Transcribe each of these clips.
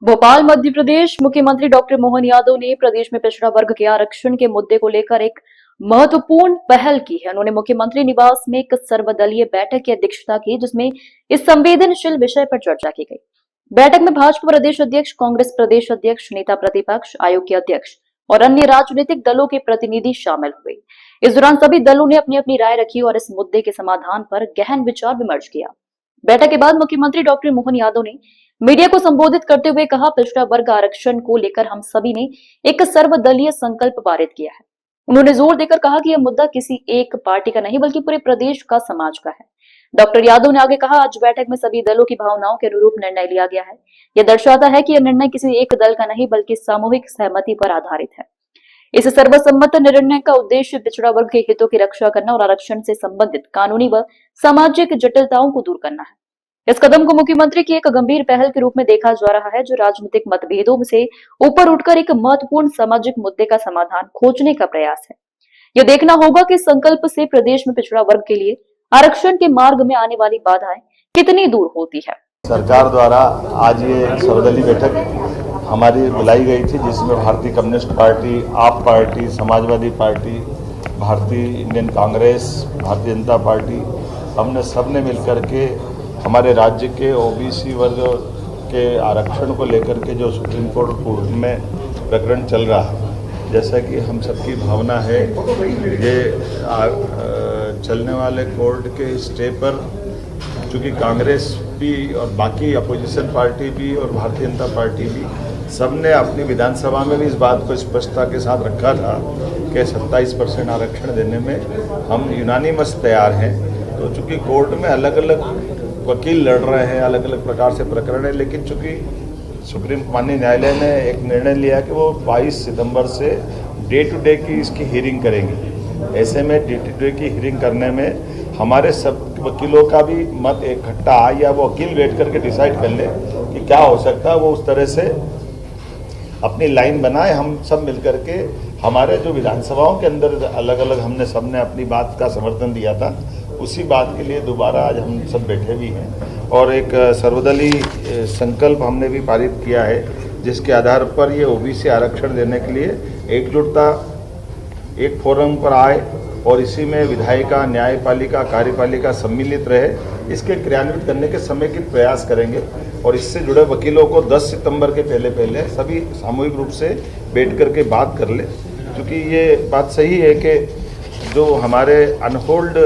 भोपाल मध्य प्रदेश मुख्यमंत्री डॉक्टर मोहन यादव ने प्रदेश में पिछड़ा वर्ग के आरक्षण के मुद्दे को लेकर एक महत्वपूर्ण पहल की है। उन्होंने मुख्यमंत्री निवास में एक सर्वदलीय बैठक की अध्यक्षता की, जिसमें इस संवेदनशील विषय पर चर्चा की गई। बैठक में भाजपा प्रदेश अध्यक्ष, कांग्रेस प्रदेश अध्यक्ष, नेता प्रतिपक्ष, आयोग के अध्यक्ष और अन्य राजनीतिक दलों के प्रतिनिधि शामिल हुए। इस दौरान सभी दलों ने अपनी अपनी राय रखी और इस मुद्दे के समाधान पर गहन विचार विमर्श किया। बैठक के बाद मुख्यमंत्री डॉक्टर मोहन यादव ने मीडिया को संबोधित करते हुए कहा, पिछड़ा वर्ग आरक्षण को लेकर हम सभी ने एक सर्वदलीय संकल्प पारित किया है। उन्होंने जोर देकर कहा कि यह मुद्दा किसी एक पार्टी का नहीं बल्कि पूरे प्रदेश का, समाज का है। डॉक्टर यादव ने आगे कहा, आज बैठक में सभी दलों की भावनाओं के अनुरूप निर्णय लिया गया है। यह दर्शाता है कि यह निर्णय किसी एक दल का नहीं बल्कि सामूहिक सहमति पर आधारित है। इस सर्वसम्मत निर्णय का उद्देश्य पिछड़ा वर्ग के हितों की रक्षा करना और आरक्षण से संबंधित कानूनी व सामाजिक जटिलताओं को दूर करना है। इस कदम को मुख्यमंत्री की एक गंभीर पहल के रूप में देखा जा रहा है, जो राजनीतिक मतभेदों से ऊपर उठकर एक महत्वपूर्ण सामाजिक मुद्दे का समाधान खोजने का प्रयास है। यह देखना होगा कि संकल्प से प्रदेश में पिछड़ा वर्ग के लिए आरक्षण के मार्ग में आने वाली बाधाएं कितनी दूर होती है। सरकार द्वारा आज ये सर्वदलीय बैठक हमारी बुलाई गई थी, जिसमें भारतीय कम्युनिस्ट पार्टी, आप पार्टी, समाजवादी पार्टी, भारतीय इंडियन कांग्रेस, भारतीय जनता पार्टी, हमने सबने मिलकर के हमारे राज्य के ओबीसी वर्ग के आरक्षण को लेकर के जो सुप्रीम कोर्ट में प्रकरण चल रहा है, जैसा कि हम सबकी भावना है, ये चलने वाले कोर्ट के स्टे पर चूँकि कांग्रेस भी और बाकी अपोजिशन पार्टी भी और भारतीय जनता पार्टी भी सबने अपनी विधानसभा में भी इस बात को स्पष्टता के साथ रखा था कि 27% आरक्षण देने में हम यूनानिमस तैयार हैं। तो चूँकि कोर्ट में अलग अलग वकील लड़ रहे हैं, अलग अलग प्रकार से प्रकरण है, लेकिन चूँकि सुप्रीम माननीय न्यायालय ने एक निर्णय लिया कि वो 22 सितंबर से डे टू डे की इसकी हियरिंग करेंगे। ऐसे में डे टू डे की हियरिंग करने में हमारे सब वकीलों का भी मत इकट्ठा आए या वो वकील बैठ करके डिसाइड कर ले कि क्या हो सकता है, वो उस तरह से अपनी लाइन बनाए। हम सब मिलकर के हमारे जो विधानसभाओं के अंदर अलग अलग हमने सबने अपनी बात का समर्थन दिया था, उसी बात के लिए दोबारा आज हम सब बैठे भी हैं और एक सर्वदलीय संकल्प हमने भी पारित किया है, जिसके आधार पर ये ओबीसी आरक्षण देने के लिए एकजुटता एक फोरम पर आए और इसी में विधायिका, न्यायपालिका, कार्यपालिका सम्मिलित रहे। इसके क्रियान्वित करने के समेकित प्रयास करेंगे और इससे जुड़े वकीलों को 10 सितंबर के पहले सभी सामूहिक रूप से बैठ करके बात कर ले, क्योंकि ये बात सही है कि जो हमारे अनहोल्ड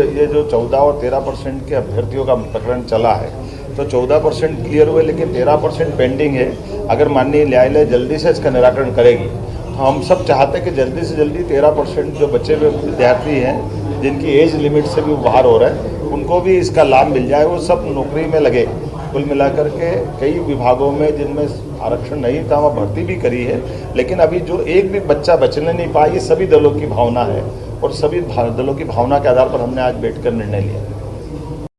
ये जो 14 और 13% के अभ्यर्थियों का प्रकरण चला है, तो 14% क्लियर हुए लेकिन 13% पेंडिंग है। अगर माननीय न्यायालय जल्दी से इसका निराकरण करेगी तो हम सब चाहते हैं कि जल्दी से जल्दी 13% जो बचे हुए विद्यार्थी हैं, जिनकी एज लिमिट से भी बाहर हो रहा है, उनको भी इसका लाभ मिल जाए, वो सब नौकरी में लगे। कुल मिलाकर के कई विभागों में जिनमें आरक्षण नहीं था वहाँ भर्ती भी करी है, लेकिन अभी जो एक भी बच्चा बचने नहीं पाया, ये सभी दलों की भावना है और सभी दलों की भावना के आधार पर हमने आज बैठकर निर्णय लिया।